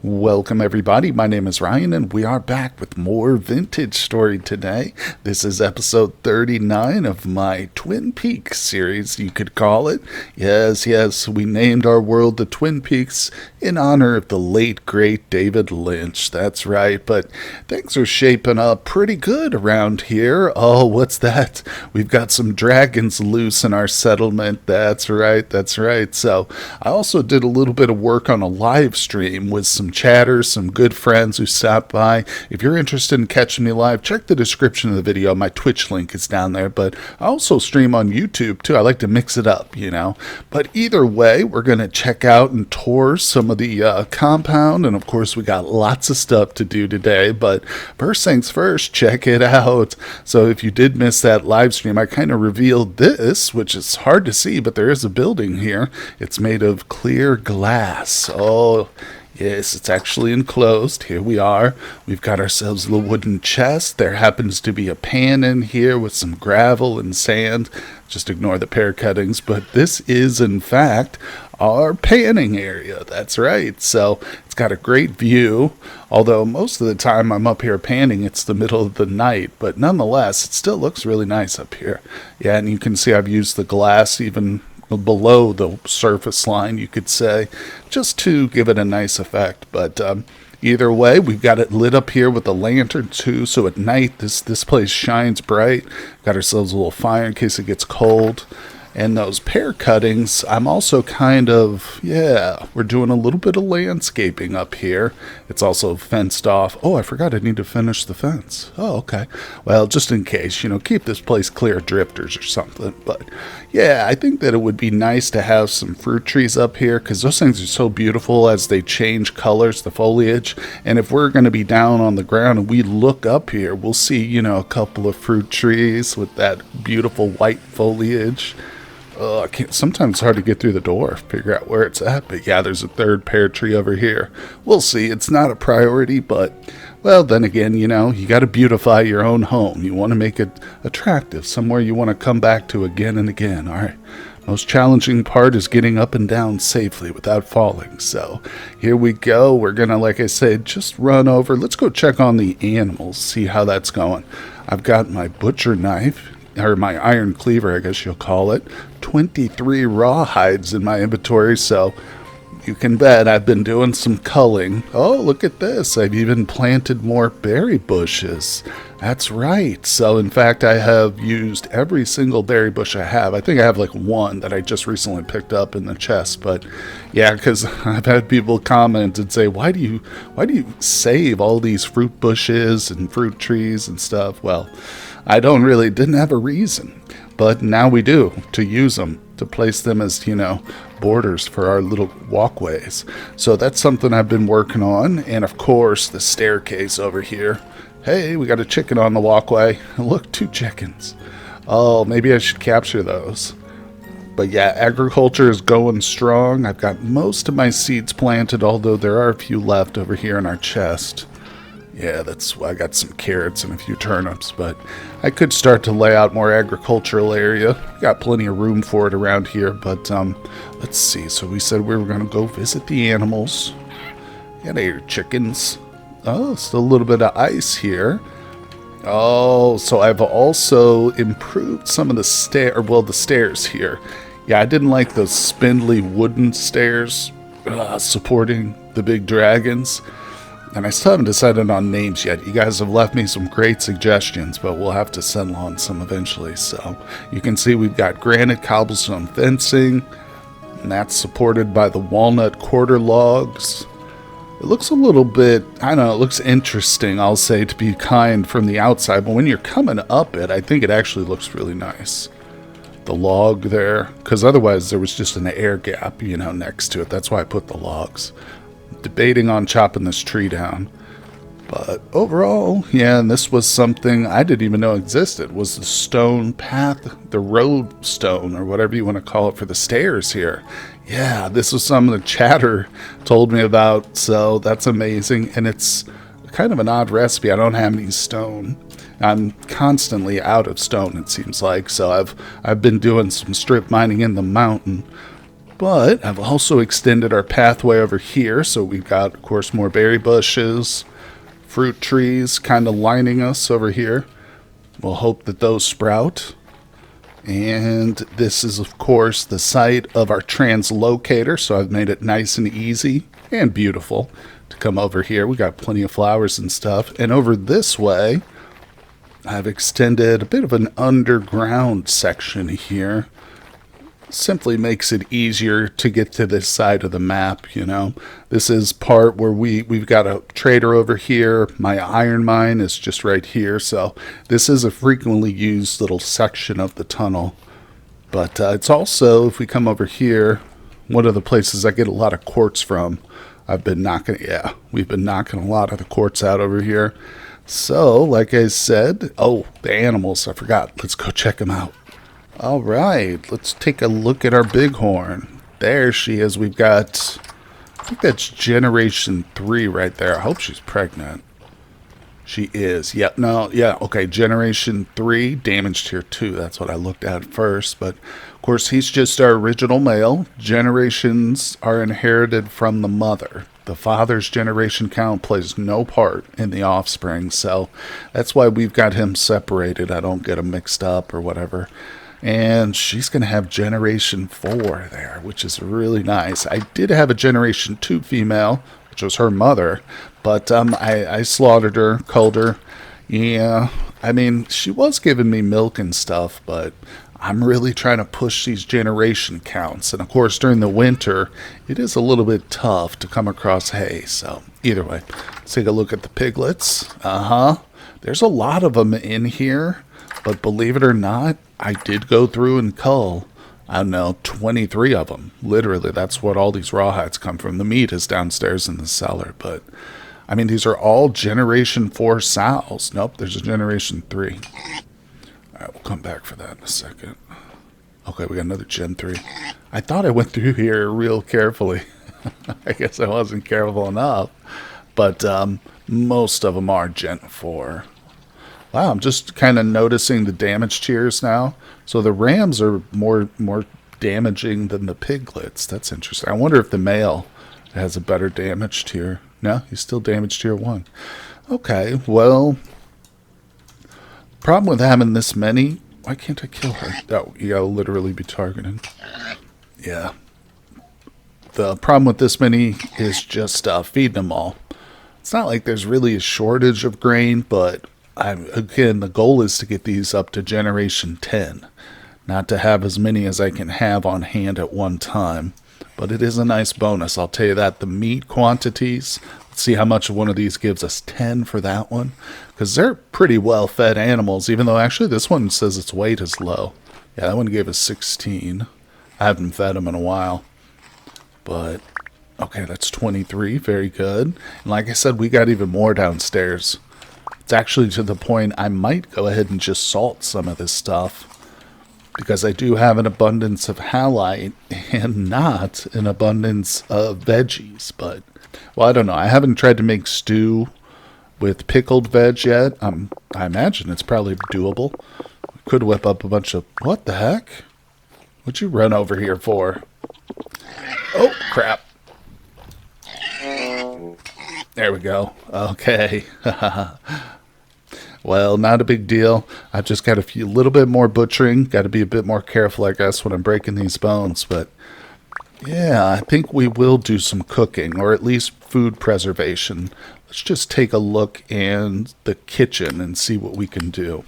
Welcome everybody, my name is Ryan and we are back with more vintage story today. This is episode 39 of my Twin Peaks series, you could call it. Yes, we named our world the Twin Peaks in honor of the late great David Lynch. That's right, but things are shaping up pretty good around here. Oh, what's that? We've got some dragons loose in our settlement. That's right. So I also did a little bit of work on a live stream with some chatters, some good friends who stopped by. If you're interested in catching me live, check the description of the video. My Twitch link is down there, but I also stream on YouTube too. I like to mix it up, But either way, we're going to check out and tour some of the compound, and of course we got lots of stuff to do today, but first things first, check it out. So if you did miss that live stream, I kind of revealed this, which is hard to see, but there is a building here. It's made of clear glass. Oh, yes, it's actually enclosed. Here we are. We've got ourselves a little wooden chest. There happens to be a pan in here with some gravel and sand. Just ignore the pear cuttings, but this is, in fact, our panning area. That's right. So it's got a great view, although most of the time I'm up here panning, it's the middle of the night, but nonetheless, it still looks really nice up here. Yeah, and you can see I've used the glass even below the surface line, you could say, just to give it a nice effect. But either way, we've got it lit up here with a lantern too, so at night this place shines bright. Got ourselves a little fire in case it gets cold. And those pear cuttings, I'm also we're doing a little bit of landscaping up here. It's also fenced off. Oh, I forgot I need to finish the fence. Oh, okay. Well, just in case, keep this place clear of drifters or something. But yeah, I think that it would be nice to have some fruit trees up here because those things are so beautiful as they change colors, the foliage. And if we're going to be down on the ground and we look up here, we'll see, a couple of fruit trees with that beautiful white foliage. Sometimes it's hard to get through the door, figure out where it's at. But yeah, there's a third pear tree over here. We'll see. It's not a priority, but, well, then again, you got to beautify your own home. You want to make it attractive, somewhere you want to come back to again and again. All right. Most challenging part is getting up and down safely without falling. So here we go. We're going to, like I said, just run over. Let's go check on the animals, see how that's going. I've got my butcher knife, or my iron cleaver, I guess you'll call it. 23 rawhides in my inventory, so you can bet I've been doing some culling. Oh, look at this. I've even planted more berry bushes. That's right. So, in fact, I have used every single berry bush I have. I think I have like one that I just recently picked up in the chest. But, yeah, because I've had people comment and say, why do you save all these fruit bushes and fruit trees and stuff? Well, I didn't have a reason. But now we do, to use them, to place them as, borders for our little walkways. So that's something I've been working on. And, of course, the staircase over here. Hey, we got a chicken on the walkway. Look, 2 chickens. Oh, maybe I should capture those. But yeah, agriculture is going strong. I've got most of my seeds planted, although there are a few left over here in our chest. Yeah, that's why I got some carrots and a few turnips, but I could start to lay out more agricultural area. Got plenty of room for it around here, but let's see. So we said we were going to go visit the animals. Got your chickens. Oh, still a little bit of ice here. Oh, so I've also improved some of the stairs here. Yeah, I didn't like those spindly wooden stairs supporting the big dragons. And I still haven't decided on names yet. You guys have left me some great suggestions, but we'll have to settle on some eventually. So you can see we've got granite cobblestone fencing, and that's supported by the walnut quarter logs. It looks a little bit, it looks interesting, I'll say, to be kind from the outside. But when you're coming up it, I think it actually looks really nice. The log there, because otherwise there was just an air gap, next to it. That's why I put the logs. Debating on chopping this tree down, but overall, yeah, and this was something I didn't even know existed, was the stone path, the road stone, or whatever you want to call it, for the stairs here. Yeah, this was some of the chatter told me about, so that's amazing. And it's kind of an odd recipe. I don't have any stone. I'm constantly out of stone, it seems like, so I've been doing some strip mining in the mountain. But I've also extended our pathway over here, so we've got, of course, more berry bushes, fruit trees kind of lining us over here. We'll hope that those sprout. And this is, of course, the site of our translocator, so I've made it nice and easy and beautiful to come over here. We got plenty of flowers and stuff. And over this way, I've extended a bit of an underground section here. Simply makes it easier to get to this side of the map, you know. This is part where we've got a trader over here. My iron mine is just right here, so this is a frequently used little section of the tunnel. But it's also, if we come over here, one of the places I get a lot of quartz from. We've been knocking a lot of the quartz out over here. So, like I said, oh, the animals, I forgot. Let's go check them out. All right, let's take a look at our bighorn. There she is. We've got, I think that's generation 3 right there. I hope she's pregnant. She is. Yep. No. Yeah. Okay. Generation 3, damaged here 2. That's what I looked at first. But of course, he's just our original male. Generations are inherited from the mother. The father's generation count plays no part in the offspring. So that's why we've got him separated. I don't get them mixed up or whatever. And she's going to have generation 4 there, which is really nice. I did have a generation 2 female, which was her mother, but I slaughtered her, culled her. Yeah, I mean, she was giving me milk and stuff, but I'm really trying to push these generation counts. And of course, during the winter, it is a little bit tough to come across hay. So either way, let's take a look at the piglets. There's a lot of them in here. But believe it or not, I did go through and cull, I don't know, 23 of them. Literally, that's what all these rawhides come from. The meat is downstairs in the cellar. But, I mean, these are all Generation 4 sows. Nope, there's a Generation 3. All right, we'll come back for that in a second. Okay, we got another Gen 3. I thought I went through here real carefully. I guess I wasn't careful enough. But most of them are Gen 4. Wow, I'm just kind of noticing the damage tiers now. So the rams are more damaging than the piglets. That's interesting. I wonder if the male has a better damage tier. No, he's still damage tier 1. Okay, well, problem with having this many, why can't I kill her? Oh, you gotta literally be targeting. Yeah. The problem with this many is just feeding them all. It's not like there's really a shortage of grain, but again, the goal is to get these up to generation 10. Not to have as many as I can have on hand at one time. But it is a nice bonus, I'll tell you that. The meat quantities, let's see how much one of these gives us. 10 for that one. Because they're pretty well-fed animals, even though actually this one says its weight is low. Yeah, that one gave us 16. I haven't fed them in a while. But, okay, that's 23. Very good. And like I said, we got even more downstairs. It's actually to the point I might go ahead and just salt some of this stuff. Because I do have an abundance of halite and not an abundance of veggies. But, well, I don't know. I haven't tried to make stew with pickled veg yet. I imagine it's probably doable. Could whip up a bunch of... What the heck? What'd you run over here for? Oh, crap. There we go. Okay. Well, not a big deal. I've just got a little bit more butchering. Got to be a bit more careful, I guess, when I'm breaking these bones. But, yeah, I think we will do some cooking, or at least food preservation. Let's just take a look in the kitchen and see what we can do.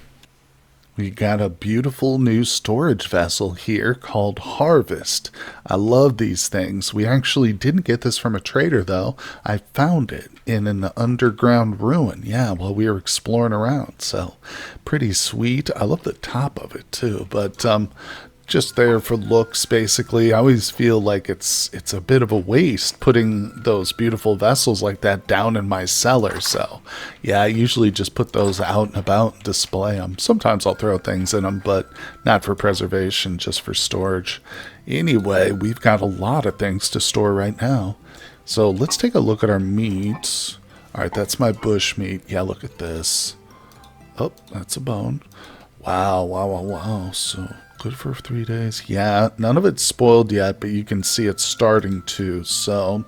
We got a beautiful new storage vessel here called Harvest. I love these things. We actually didn't get this from a trader, though. I found it in an underground ruin. Yeah, while we were exploring around. So, pretty sweet. I love the top of it, too. But, just there for looks, basically. I always feel like it's a bit of a waste putting those beautiful vessels like that down in my cellar. So, yeah, I usually just put those out and about and display them. Sometimes I'll throw things in them, but not for preservation, just for storage. Anyway, we've got a lot of things to store right now. So let's take a look at our meats. All right, that's my bush meat. Yeah, look at this. Oh, that's a bone. Wow. So Good for 3 days. Yeah, none of it's spoiled yet, but you can see it's starting to. So,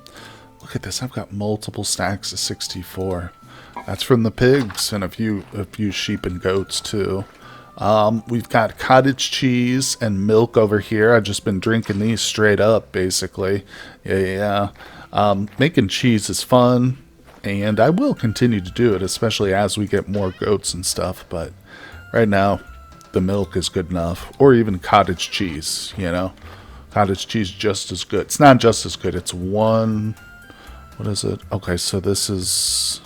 look at this. I've got multiple stacks of 64. That's from the pigs and a few sheep and goats too. We've got cottage cheese and milk over here. I've just been drinking these straight up, basically. Yeah. Making cheese is fun, and I will continue to do it, especially as we get more goats and stuff. But right now, the milk is good enough, or even cottage cheese. Cottage cheese just as good. It's not just as good. It's one. What is it? Okay, so this is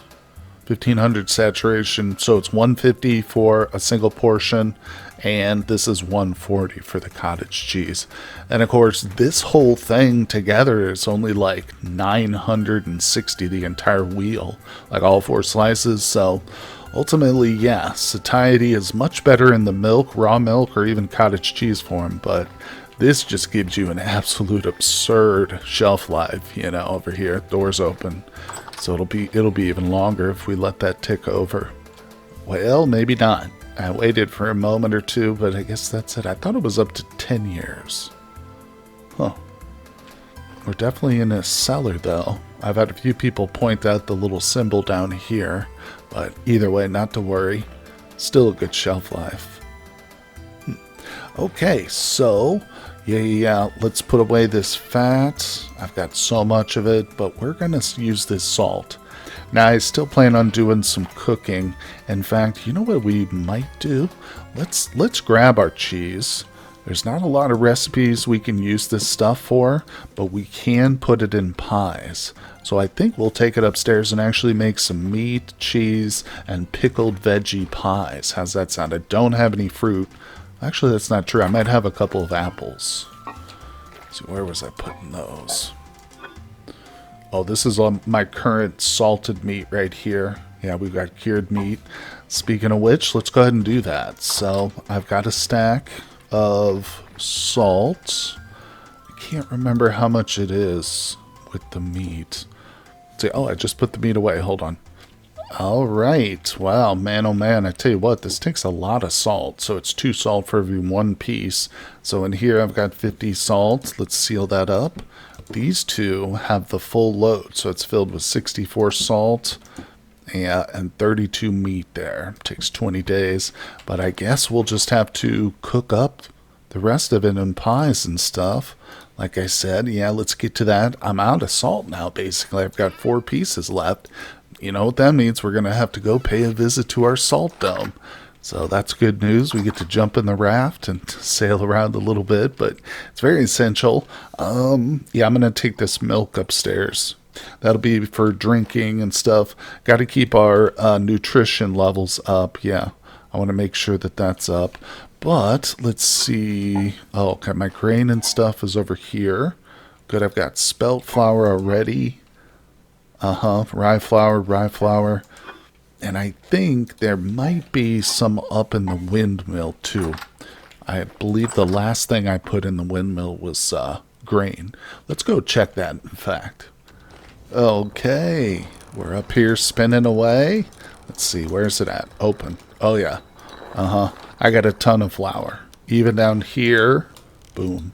1500 saturation, so it's 150 for a single portion, and this is 140 for the cottage cheese. And of course, this whole thing together is only like 960, the entire wheel, like all 4 slices. So ultimately, yeah, satiety is much better in the milk, raw milk, or even cottage cheese form, but this just gives you an absolute absurd shelf life, over here. Doors open. So it'll be even longer if we let that tick over. Well, maybe not. I waited for a moment or two, but I guess that's it. I thought it was up to 10 years. Huh. We're definitely in a cellar, though. I've had a few people point out the little symbol down here, but either way, not to worry. Still a good shelf life. Okay, so yeah, let's put away this fat. I've got so much of it, but we're going to use this salt. Now, I still plan on doing some cooking. In fact, you know what we might do? Let's grab our cheese. There's not a lot of recipes we can use this stuff for, but we can put it in pies. So I think we'll take it upstairs and actually make some meat, cheese, and pickled veggie pies. How's that sound? I don't have any fruit. Actually, that's not true. I might have a couple of apples. Let's see, where was I putting those? Oh, this is on my current salted meat right here. Yeah, we've got cured meat. Speaking of which, let's go ahead and do that. So, I've got a stack of salt. I can't remember how much it is with the meat. Let's see, oh, I just put the meat away. Hold on. All right. Wow, man, oh man. I tell you what, this takes a lot of salt. So it's 2 salt for every 1 piece. So in here I've got 50 salt. Let's seal that up. These 2 have the full load. So it's filled with 64 salt and 32 meat there. Takes 20 days. But I guess we'll just have to cook up the rest of it in pies and stuff. Like I said, yeah, let's get to that. I'm out of salt now, basically. I've got 4 pieces left. You know what that means? We're going to have to go pay a visit to our salt dome. So that's good news. We get to jump in the raft and sail around a little bit, but it's very essential. Yeah, I'm going to take this milk upstairs. That'll be for drinking and stuff. Got to keep our nutrition levels up. Yeah, I want to make sure that that's up. But let's see. Oh, okay, my grain and stuff is over here. Good, I've got spelt flour already. Rye flour. And I think there might be some up in the windmill too. I believe the last thing I put in the windmill was grain. Let's go check that, in fact. Okay, we're up here spinning away. Let's see, where's it at? Open. Oh yeah. I got a ton of flour. Even down here. Boom.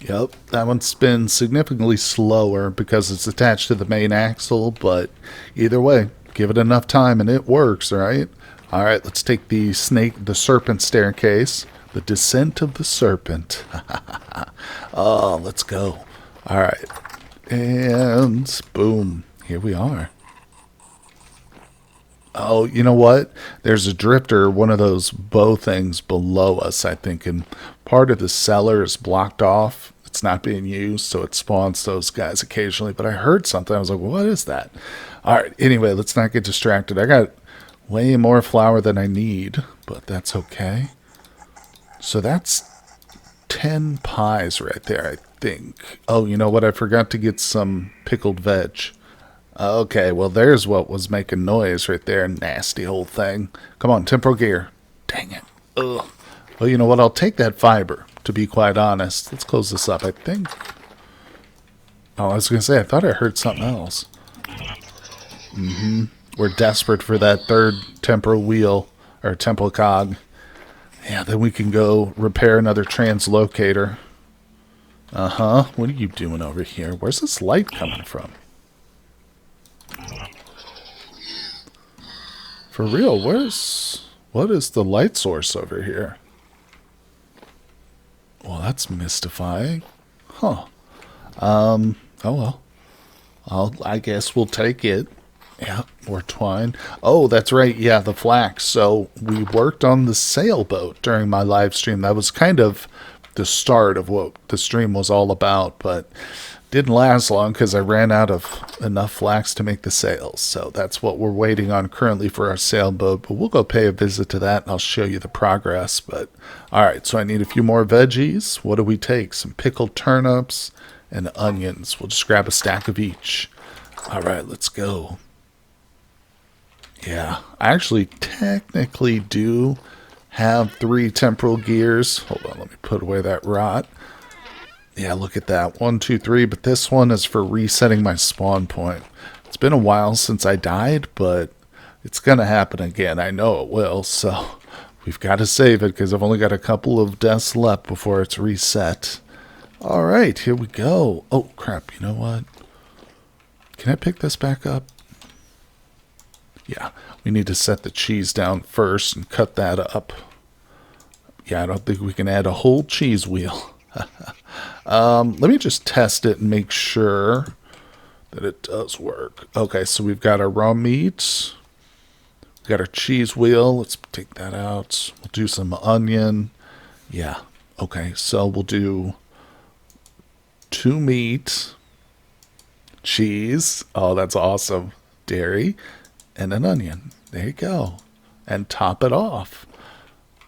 Yep, that one spins significantly slower because it's attached to the main axle, but either way, give it enough time and it works, right? All right, let's take the serpent staircase, the descent of the serpent. Oh, let's go. All right, and boom, here we are. Oh, you know what? There's a drifter, one of those bow things below us, I think, and part of the cellar is blocked off. It's not being used, so it spawns those guys occasionally. But I heard something. I was like, what is that? All right, anyway, let's not get distracted. I got way more flour than I need, but that's okay. So that's 10 pies right there, I think. Oh, you know what? I forgot to get some pickled veg. Okay, well, there's what was making noise right there. Nasty whole thing. Come on, temporal gear. Dang it. Ugh. Well, you know what? I'll take that fiber, to be quite honest. Let's close this up, I think. Oh, I was going to say, I thought I heard something else. We're desperate for that third temporal wheel, or temporal cog. Yeah, then we can go repair another translocator. Uh-huh. What are you doing over here? Where's this light coming from? For real, what is the light source over here? Well, that's mystifying. Huh. Oh well. I guess we'll take it. Yeah, more twine. Oh, that's right. Yeah, the flax. So we worked on the sailboat during my live stream. That was kind of the start of what the stream was all about, but didn't last long because I ran out of enough flax to make the sails. So that's what we're waiting on currently for our sailboat. But we'll go pay a visit to that and I'll show you the progress. But all right, so I need a few more veggies. What do we take? Some pickled turnips and onions. We'll just grab a stack of each. All right, let's go. Yeah, I actually technically do have 3 temporal gears. Hold on, let me put away that rot. Yeah, look at that. 1, 2, 3. But this one is for resetting my spawn point. It's been a while since I died, but it's going to happen again. I know it will, so we've got to save it because I've only got a couple of deaths left before it's reset. All right, here we go. Oh, crap. You know what? Can I pick this back up? Yeah, we need to set the cheese down first and cut that up. Yeah, I don't think we can add a whole cheese wheel. Let me just test it and make sure that it does work. Okay, so we've got our raw meat. We've got our cheese wheel. Let's take that out. We'll do some onion. Yeah, okay, so we'll do 2 meat, cheese. Oh, that's awesome. Dairy. And an onion. There you go. And top it off.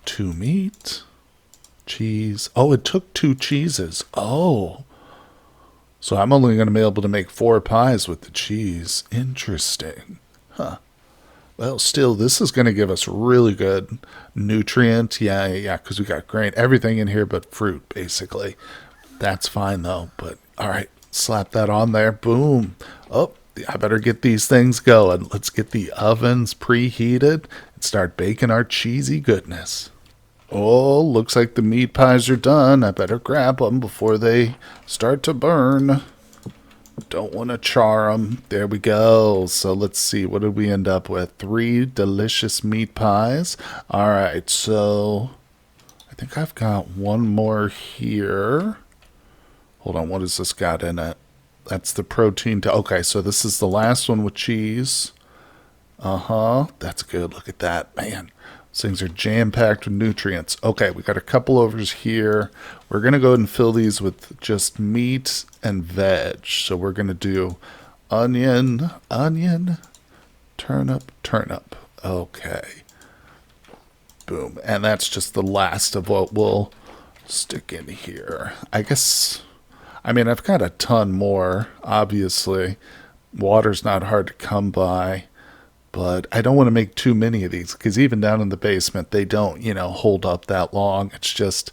2 meat. Cheese. Oh, it took 2 cheeses. Oh. So I'm only going to be able to make 4 pies with the cheese. Interesting. Huh. Well, still, this is going to give us really good nutrient. Yeah, because we got grain. Everything in here but fruit, basically. That's fine, though. But, all right. Slap that on there. Boom. Oh. I better get these things going. Let's get the ovens preheated and start baking our cheesy goodness. Oh, looks like the meat pies are done. I better grab them before they start to burn. Don't want to char them. There we go. So let's see. What did we end up with? 3 delicious meat pies. All right. So I think I've got one more here. Hold on. What has this got in it? That's the protein. Okay, so this is the last one with cheese. Uh-huh. That's good. Look at that. Man, these things are jam-packed with nutrients. Okay, we got a couple overs here. We're going to go ahead and fill these with just meat and veg. So we're going to do onion, turnip. Okay. Boom. And that's just the last of what we'll stick in here. I mean, I've got a ton more, obviously. Water's not hard to come by, but I don't want to make too many of these because even down in the basement, they don't, hold up that long. It's just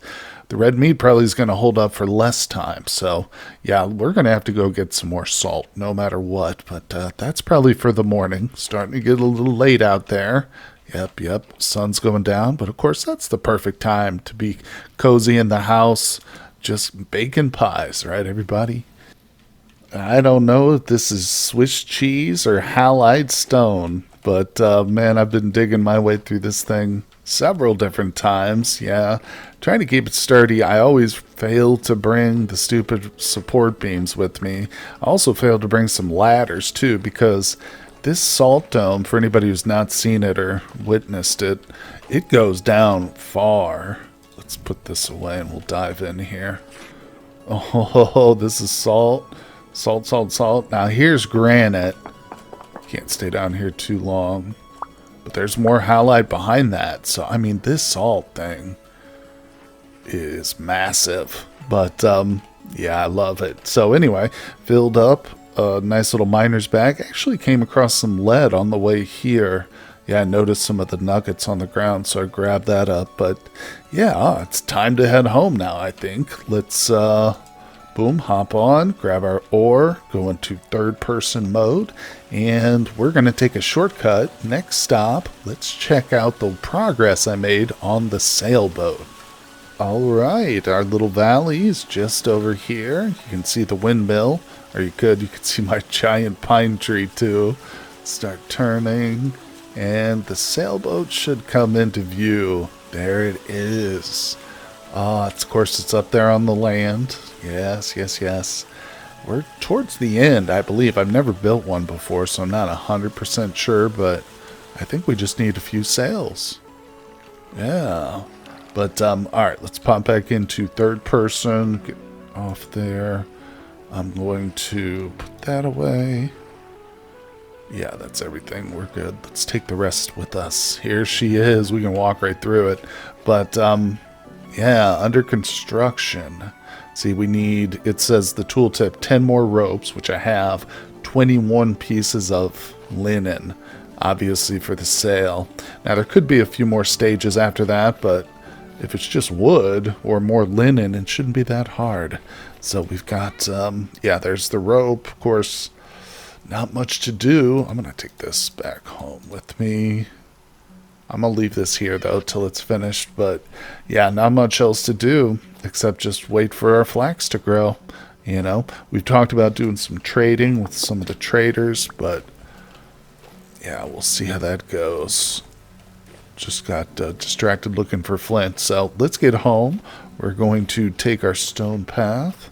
the red meat probably is going to hold up for less time. So, yeah, we're going to have to go get some more salt no matter what, but that's probably for the morning. Starting to get a little late out there. Yep, sun's going down, but of course, that's the perfect time to be cozy in the house. Just baking pies, right, everybody? I don't know if this is Swiss cheese or halide stone, but man, I've been digging my way through this thing several different times. Yeah, trying to keep it sturdy. I always fail to bring the stupid support beams with me. I also failed to bring some ladders too, because this salt dome, for anybody who's not seen it or witnessed it, it goes down far. Let's put this away and we'll dive in here. Oh, this is salt. Salt. Now here's granite. Can't stay down here too long. But there's more halide behind that. So, I mean, this salt thing is massive. But, yeah, I love it. So, anyway, filled up a nice little miner's bag. Actually came across some lead on the way here. Yeah, I noticed some of the nuggets on the ground, so I grabbed that up. But, yeah, it's time to head home now, I think. Let's, Boom, hop on, grab our ore, go into third person mode, and we're going to take a shortcut. Next stop, let's check out the progress I made on the sailboat. Alright, our little valley is just over here. You can see the windmill, or you could see my giant pine tree too. Start turning, and the sailboat should come into view. There it is. Of course, it's up there on the land. Yes, yes, yes. We're towards the end, I believe. I've never built one before, so I'm not 100% sure, but I think we just need a few sails. Yeah. But, alright, let's pop back into third person. Get off there. I'm going to put that away. Yeah, that's everything. We're good. Let's take the rest with us. Here she is. We can walk right through it. But, yeah, under construction. See, we need, it says the tooltip, 10 more ropes, which I have, 21 pieces of linen, obviously for the sail. Now, there could be a few more stages after that, but if it's just wood or more linen, it shouldn't be that hard. So we've got, yeah, there's the rope. Of course, not much to do. I'm going to take this back home with me. I'm going to leave this here, though, till it's finished. But, yeah, not much else to do except just wait for our flax to grow. You know, we've talked about doing some trading with some of the traders, but, yeah, we'll see how that goes. Just got distracted looking for flint. So let's get home. We're going to take our stone path.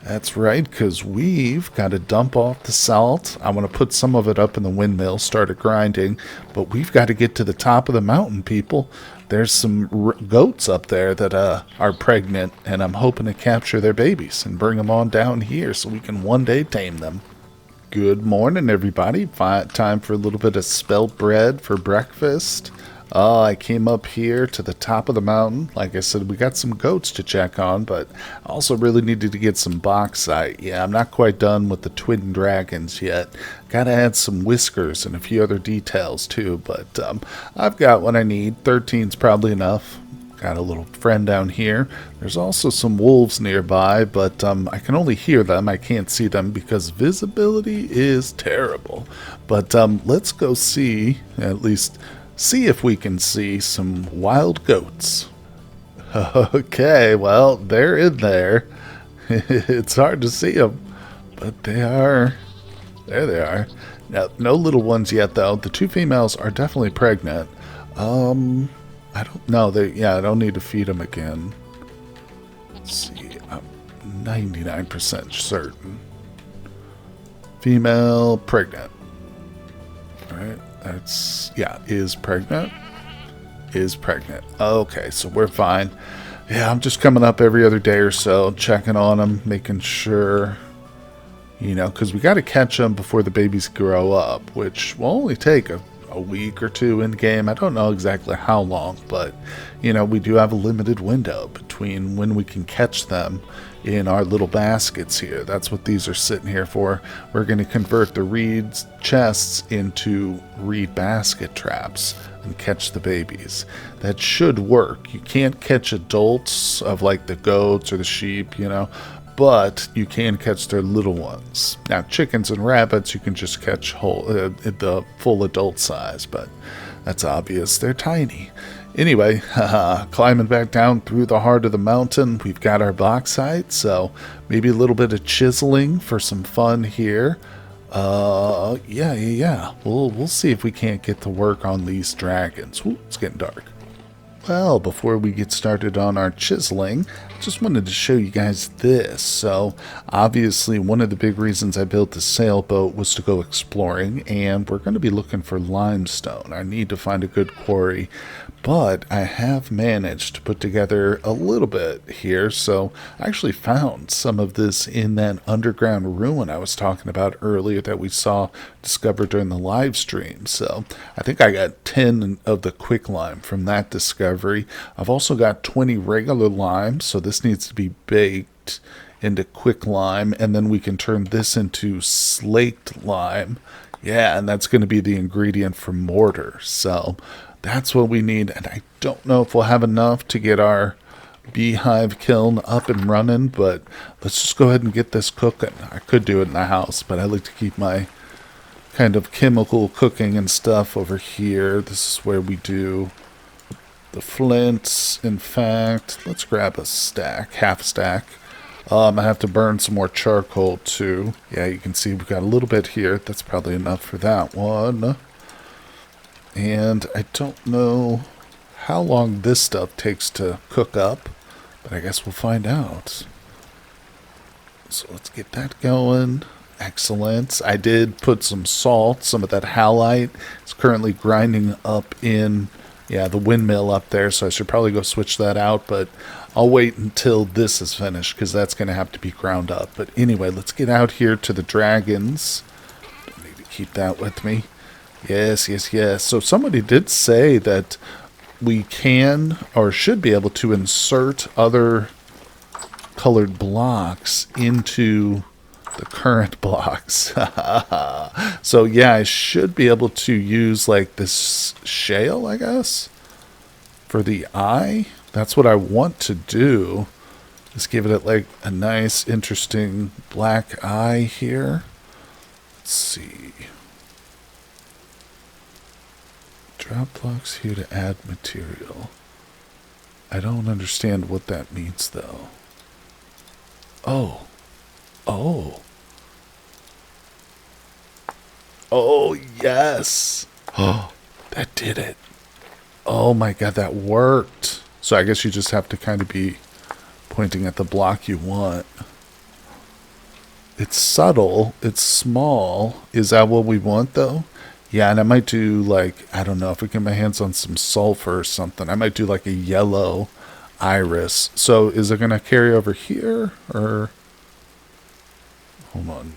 That's right, because we've got to dump off the salt. I want to put some of it up in the windmill, start it grinding, but we've got to get to the top of the mountain, people. There's some goats up there that are pregnant, and I'm hoping to capture their babies and bring them on down here so we can one day tame them. Good morning, everybody. Time for a little bit of spelt bread for breakfast. I came up here to the top of the mountain. Like I said, we got some goats to check on, but I also really needed to get some bauxite. Yeah, I'm not quite done with the twin dragons yet. Gotta add some whiskers and a few other details too, but I've got what I need. 13's probably enough. Got a little friend down here. There's also some wolves nearby, but I can only hear them. I can't see them because visibility is terrible. But let's go see, at least see if we can see some wild goats. Okay, well, they're in there. It's hard to see them, but they are. There they are. Now, no little ones yet, though. The two females are definitely pregnant. I don't know. I don't need to feed them again. Let's see. I'm 99% certain. Female pregnant. All right. Is pregnant. Is pregnant. Okay, so we're fine. Yeah, I'm just coming up every other day or so, checking on them, making sure, you know, because we got to catch them before the babies grow up, which will only take a week or two in the game. I don't know exactly how long, but, you know, we do have a limited window between when we can catch them in our little baskets here. That's what these are sitting here for. We're going to convert the reed chests into reed basket traps and catch the babies. That should work. You can't catch adults of like the goats or the sheep, you know, but you can catch their little ones. Now, chickens and rabbits, you can just catch whole at the full adult size, but that's obvious. They're tiny. Anyway, climbing back down through the heart of the mountain, we've got our bauxite, so maybe a little bit of chiseling for some fun here. Yeah. We'll see if we can't get to work on these dragons. Ooh, it's getting dark. Well, before we get started on our chiseling, I just wanted to show you guys this. So, obviously, one of the big reasons I built the sailboat was to go exploring, and we're going to be looking for limestone. I need to find a good quarry, but I have managed to put together a little bit here. So, I actually found some of this in that underground ruin I was talking about earlier that we discovered during the live stream. So, I think I got 10 of the quicklime from that discovery. I've also got 20 regular lime, so this needs to be baked into quicklime, and then we can turn this into slaked lime. Yeah, and that's going to be the ingredient for mortar. So that's what we need, and I don't know if we'll have enough to get our beehive kiln up and running, but let's just go ahead and get this cooking. I could do it in the house, but I like to keep my kind of chemical cooking and stuff over here. This is where we do the flints. In fact, let's grab a stack, half stack. I have to burn some more charcoal too. Yeah, you can see we've got a little bit here. That's probably enough for that one. And I don't know how long this stuff takes to cook up, but I guess we'll find out. So let's get that going. Excellent. I did put some salt, some of that halite. It's currently grinding up in, the windmill up there, so I should probably go switch that out, but I'll wait until this is finished because that's going to have to be ground up. But anyway, let's get out here to the dragons. Don't need to keep that with me. Yes. So somebody did say that we can or should be able to insert other colored blocks into the current blocks. So yeah, I should be able to use like this shale, I guess, for the eye. That's what I want to do, is give it like a nice interesting black eye here. Let's see. Drop blocks here to add material. I don't understand what that means though. Oh, yes. Oh, that did it. Oh my god, that worked. So I guess you just have to kind of be pointing at the block you want. It's subtle. It's small. Is that what we want though? Yeah, and I might do like, I don't know, if I get my hands on some sulfur or something, I might do like a yellow iris. So is it going to carry over here or... Hold on.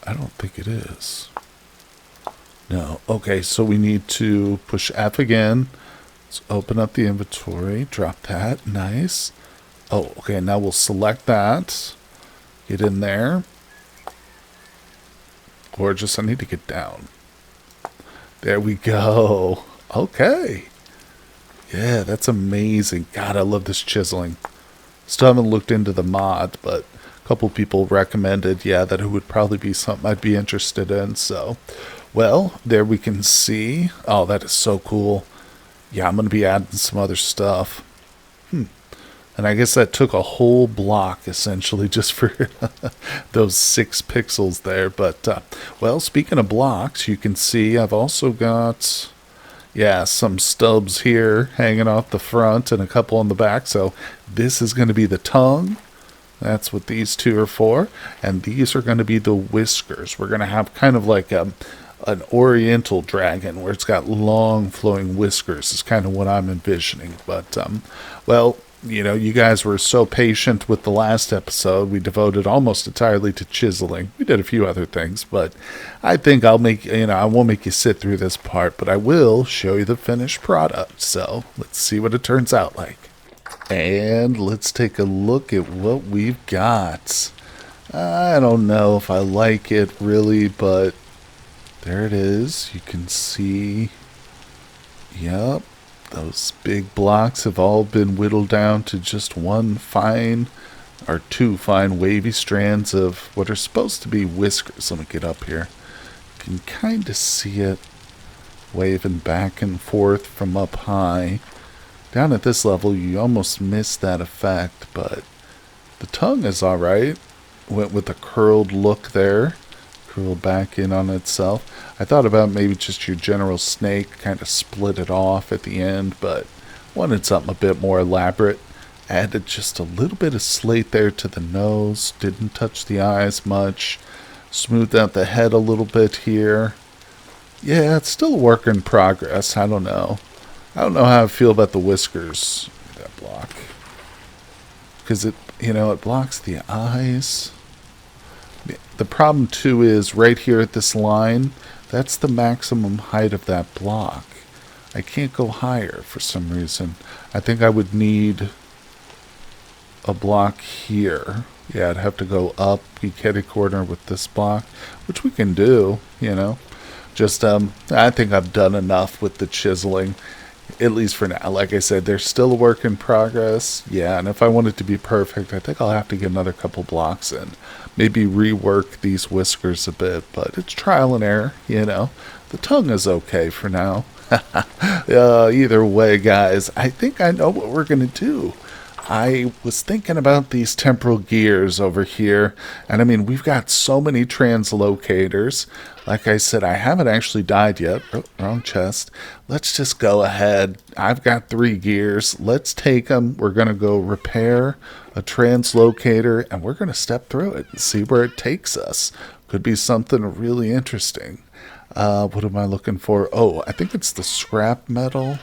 I don't think it is. No. Okay, so we need to push F again. Let's open up the inventory. Drop that. Nice. Oh, okay, now we'll select that. Get in there. Gorgeous. I need to get down. There we go. Okay. Yeah, that's amazing. God, I love this chiseling. Still haven't looked into the mod, but a couple people recommended, that it would probably be something I'd be interested in. So, well, there we can see. Oh, that is so cool. Yeah, I'm going to be adding some other stuff. And I guess that took a whole block, essentially, just for those 6 pixels there. But, well, speaking of blocks, you can see I've also got, some stubs here hanging off the front and a couple on the back. So this is going to be the tongue. That's what these 2 are for. And these are going to be the whiskers. We're going to have kind of like an oriental dragon where it's got long flowing whiskers is kind of what I'm envisioning. But, well... you guys were so patient with the last episode. We devoted almost entirely to chiseling. We did a few other things, but I think I'll make, I won't make you sit through this part, but I will show you the finished product. So let's see what it turns out like. And let's take a look at what we've got. I don't know if I like it really, but there it is. You can see, yep. Those big blocks have all been whittled down to just 1 fine or 2 fine wavy strands of what are supposed to be whiskers. Let me get up here. You can kind of see it waving back and forth from up high. Down at this level, you almost miss that effect, but the tongue is alright. Went with a curled look there. Curled back in on itself. I thought about maybe just your general snake, kind of split it off at the end, but wanted something a bit more elaborate. Added just a little bit of slate there to the nose. Didn't touch the eyes much. Smoothed out the head a little bit here. Yeah, it's still a work in progress. I don't know. I don't know how I feel about the whiskers. That block. Because it blocks the eyes. The problem too is right here at this line, that's the maximum height of that block. I can't go higher for some reason. I think I would need a block here. Yeah, I'd have to go up, be kitty corner with this block, which we can do, Just, I think I've done enough with the chiseling. At least for now. Like I said, there's still a work in progress. Yeah, and if I want it to be perfect, I think I'll have to get another couple blocks in. Maybe rework these whiskers a bit, but it's trial and error, you know. The tongue is okay for now. Either way, guys, I think I know what we're going to do. I was thinking about these temporal gears over here, and I mean, we've got so many translocators. Like I said, I haven't actually died yet. Oh, wrong chest. Let's just go ahead. I've got 3 gears. Let's take them. We're going to go repair a translocator, and we're going to step through it and see where it takes us. Could be something really interesting. What am I looking for? Oh, I think it's the scrap metal.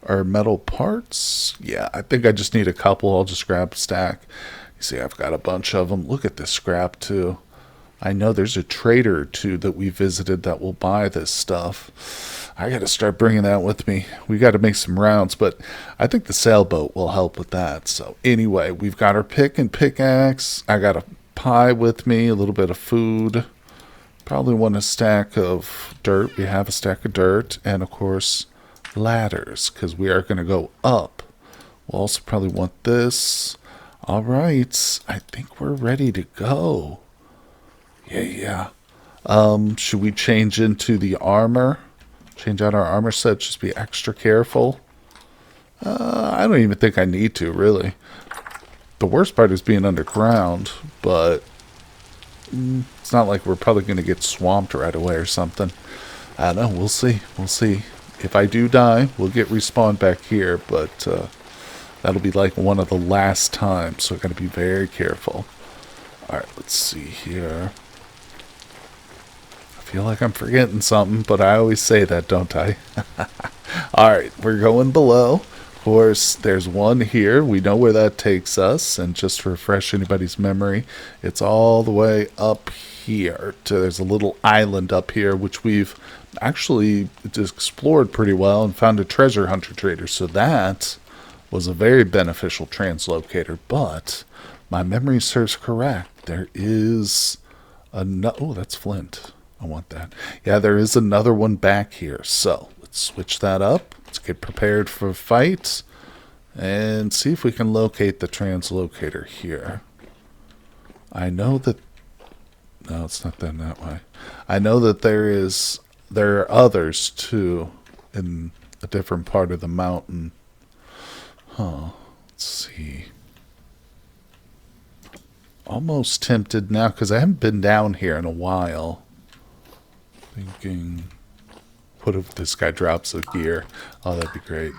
Or metal parts. Yeah, I think I just need a couple. I'll just grab a stack. You see, I've got a bunch of them. Look at this scrap, too. I know there's a trader or two that we visited that will buy this stuff. I got to start bringing that with me. We got to make some rounds, but I think the sailboat will help with that. So anyway, we've got our pick and pickaxe. I got a pie with me, a little bit of food. Probably want a stack of dirt. We have a stack of dirt, and of course, ladders, because we are going to go up. We'll also probably want this. All right, I think we're ready to go. Yeah. Should we change into the armor? Change out our armor set, just be extra careful. I don't even think I need to, really. The worst part is being underground, but it's not like we're probably going to get swamped right away or something. I don't know, we'll see. If I do die, we'll get respawned back here, but that'll be like one of the last times, so I gotta be very careful. Alright, let's see here. I feel like I'm forgetting something, but I always say that, don't I? Alright, we're going below. Of course, there's one here. We know where that takes us, and just to refresh anybody's memory, it's all the way up here. There's a little island up here, which we've actually explored pretty well and found a treasure hunter trader, so that was a very beneficial translocator. But my memory serves correct, there is oh, that's flint. I want that. Yeah, there is another one back here, so let's switch that up. Let's get prepared for a fight and see if we can locate the translocator here. I know that no, it's not done that way. I know that there are others, too, in a different part of the mountain. Let's see. Almost tempted now, because I haven't been down here in a while. Thinking, what if this guy drops a gear? Oh, that'd be great.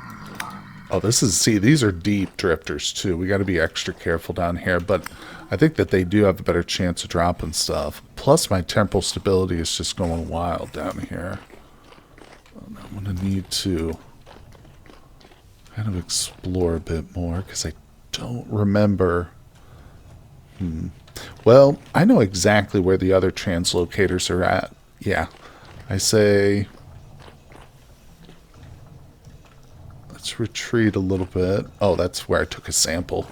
Oh, these are deep drifters, too. We got to be extra careful down here, but I think that they do have a better chance of dropping stuff. Plus, my temporal stability is just going wild down here. I'm going to need to kind of explore a bit more, because I don't remember. Well, I know exactly where the other translocators are at. Yeah, I say let's retreat a little bit. Oh, that's where I took a sample.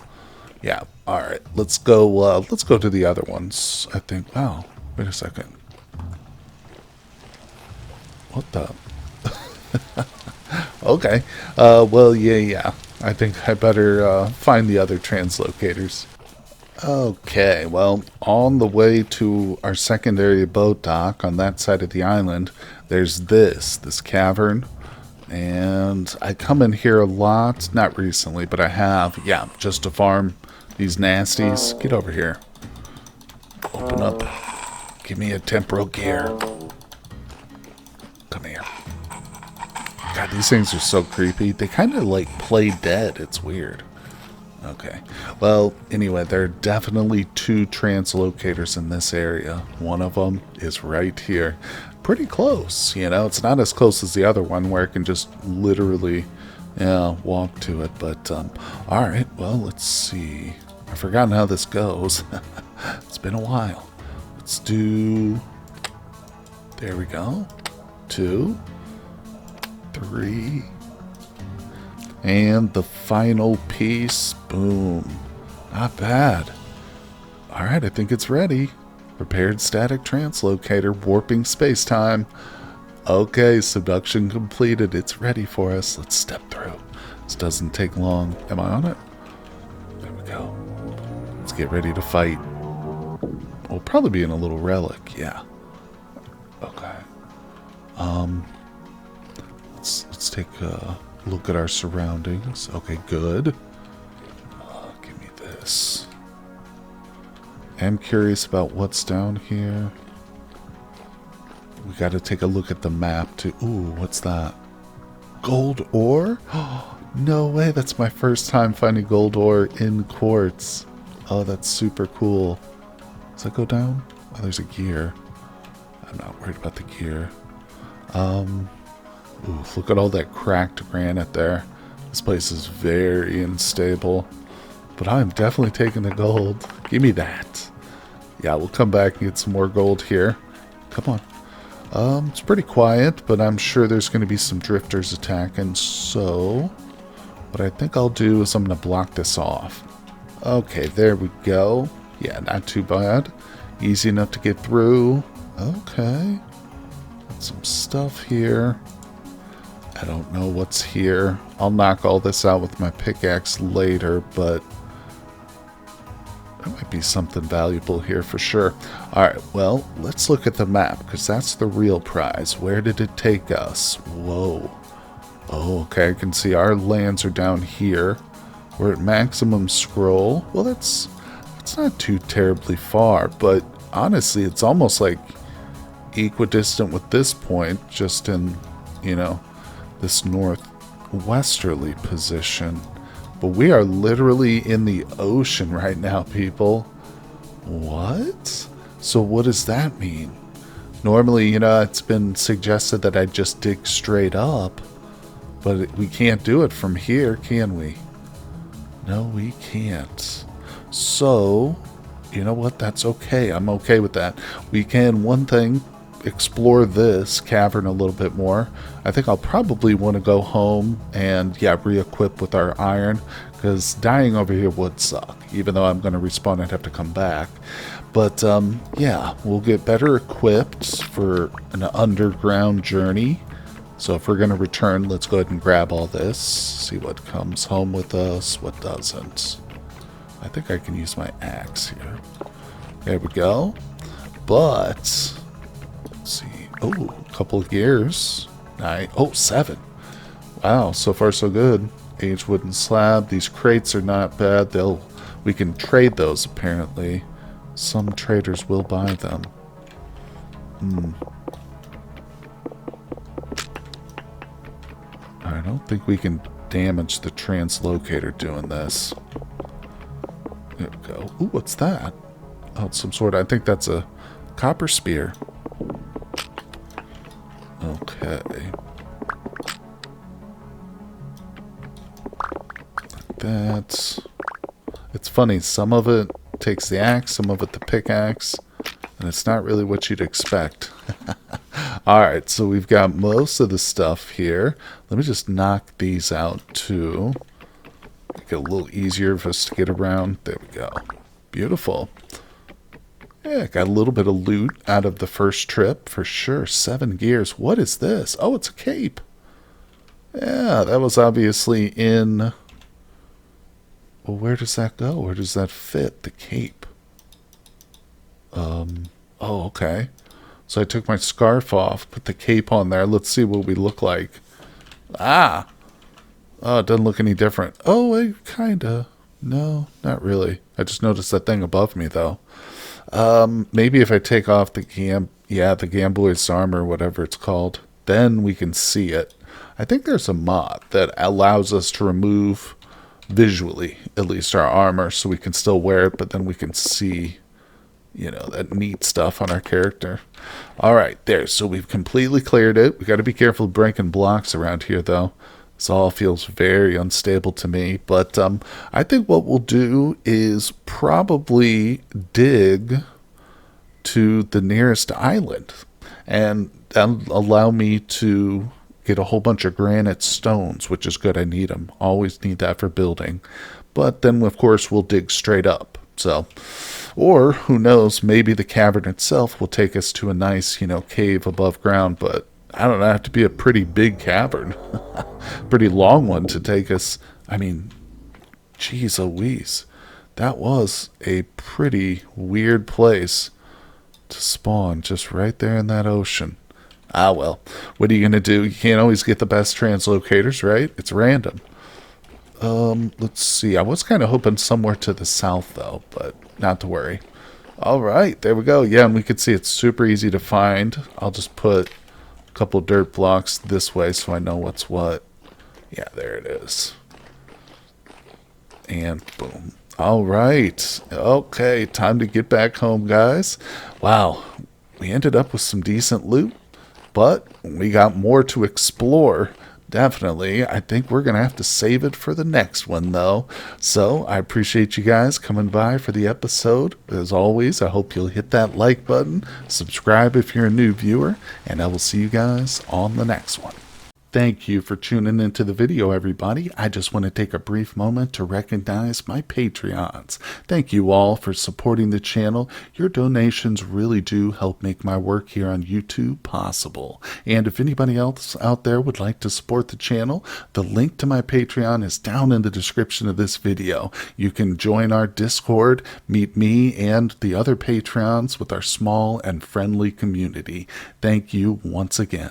Yeah, alright. Let's go to the other ones, I think. Wow, wait a second. What the? Okay. Well, yeah. I think I better find the other translocators. Okay, well, on the way to our secondary boat dock on that side of the island, there's this cavern. And I come in here a lot, not recently, but I have, yeah, just to farm these nasties. Get over here. Open up. Give me a temporal gear. Come here. God, these things are so creepy. They kind of like play dead. It's weird. Okay. Well, anyway, there are definitely 2 translocators in this area. One of them is right here. Pretty close, you know. It's not as close as the other one where I can just literally walk to it. But, alright, well, let's see. I've forgotten how this goes. It's been a while. Let's do... There we go. 2, 3... And the final piece. Boom. Not bad. Alright, I think it's ready. Prepared static translocator. Warping space-time. Okay, subduction completed. It's ready for us. Let's step through. This doesn't take long. Am I on it? There we go. Let's get ready to fight. We'll probably be in a little relic. Yeah. Okay. Let's take a look at our surroundings. Okay, good. Give me this. I'm curious about what's down here. We got to take a look at the map too. Ooh, what's that? Gold ore? Oh, no way. That's my first time finding gold ore in quartz. Oh, that's super cool. Does that go down? Oh, there's a gear. I'm not worried about the gear. Ooh, look at all that cracked granite there. This place is very unstable. But I'm definitely taking the gold. Give me that. Yeah, we'll come back and get some more gold here. Come on. It's pretty quiet, but I'm sure there's going to be some drifters attacking. So, what I think I'll do is I'm going to block this off. Okay, there we go. Yeah, not too bad. Easy enough to get through. Okay. Got some stuff here. I don't know what's here. I'll knock all this out with my pickaxe later, but there might be something valuable here for sure. Alright, well, let's look at the map, because that's the real prize. Where did it take us? Whoa. Oh, okay, I can see our lands are down here. We're at maximum scroll. Well, that's not too terribly far, but honestly, it's almost like equidistant with this point, just in, you know, this northwesterly position. But we are literally in the ocean right now, people. What? So what does that mean? Normally, you know, it's been suggested that I just dig straight up, but we can't do it from here, can we? No, we can't. So, you know what? That's okay. I'm okay with that. We can, one thing, explore this cavern a little bit more. I think I'll probably want to go home and, yeah, re-equip with our iron, because dying over here would suck. Even though I'm going to respawn, I'd have to come back. But, yeah, we'll get better equipped for an underground journey. So if we're going to return, let's go ahead and grab all this. See what comes home with us, what doesn't. I think I can use my axe here. There we go. But, let's see. Oh, a couple of gears. Oh, 7. Wow, so far so good. Aged wooden slab. These crates are not bad. We can trade those apparently. Some traders will buy them. I don't think we can damage the translocator doing this. There we go. Ooh, what's that? Oh, it's some sort. I think that's a copper spear. Okay. Like that. It's funny, some of it takes the axe, some of it the pickaxe, and it's not really what you'd expect. Alright, so we've got most of the stuff here. Let me just knock these out too. Make it a little easier for us to get around. There we go. Beautiful. Yeah, got a little bit of loot out of the first trip for sure. 7 gears. What is this? Oh, it's a cape. Yeah, that was obviously in... Well, where does that go? Where does that fit? The cape. Oh, okay. So I took my scarf off, put the cape on there. Let's see what we look like. Ah! Oh, it doesn't look any different. Oh, kinda. No, not really. I just noticed that thing above me, though. Maybe if I take off the Gamboy's armor, whatever it's called, then we can see it. I think there's a mod that allows us to remove, visually, at least our armor, so we can still wear it, but then we can see, you know, that neat stuff on our character. Alright, there. So we've completely cleared it. We got to be careful of breaking blocks around here, though. This all feels very unstable to me. But I think what we'll do is probably dig to the nearest island. And that'll allow me to get a whole bunch of granite stones, which is good. I need them. Always need that for building. But then, of course, we'll dig straight up. So, or who knows, maybe the cavern itself will take us to a nice, you know, cave above ground. But I don't know, have to be a pretty big cavern. Pretty long one to take us. I mean, geez Louise. That was a pretty weird place to spawn, just right there in that ocean. Ah, well, what are you going to do? You can't always get the best translocators, right? It's random. Let's see. I was kind of hoping somewhere to the south, though, but not to worry. All right, there we go. Yeah, and we can see it's super easy to find. I'll just put a couple dirt blocks this way so I know what's what. Yeah, there it is. And boom. All right. Okay, time to get back home, guys. Wow, we ended up with some decent loot, but we got more to explore. Definitely. I think we're going to have to save it for the next one, though. So I appreciate you guys coming by for the episode. As always, I hope you'll hit that like button, subscribe if you're a new viewer, and I will see you guys on the next one. Thank you for tuning into the video, everybody. I just want to take a brief moment to recognize my Patreons. Thank you all for supporting the channel. Your donations really do help make my work here on YouTube possible. And if anybody else out there would like to support the channel, the link to my Patreon is down in the description of this video. You can join our Discord, meet me and the other Patreons with our small and friendly community. Thank you once again.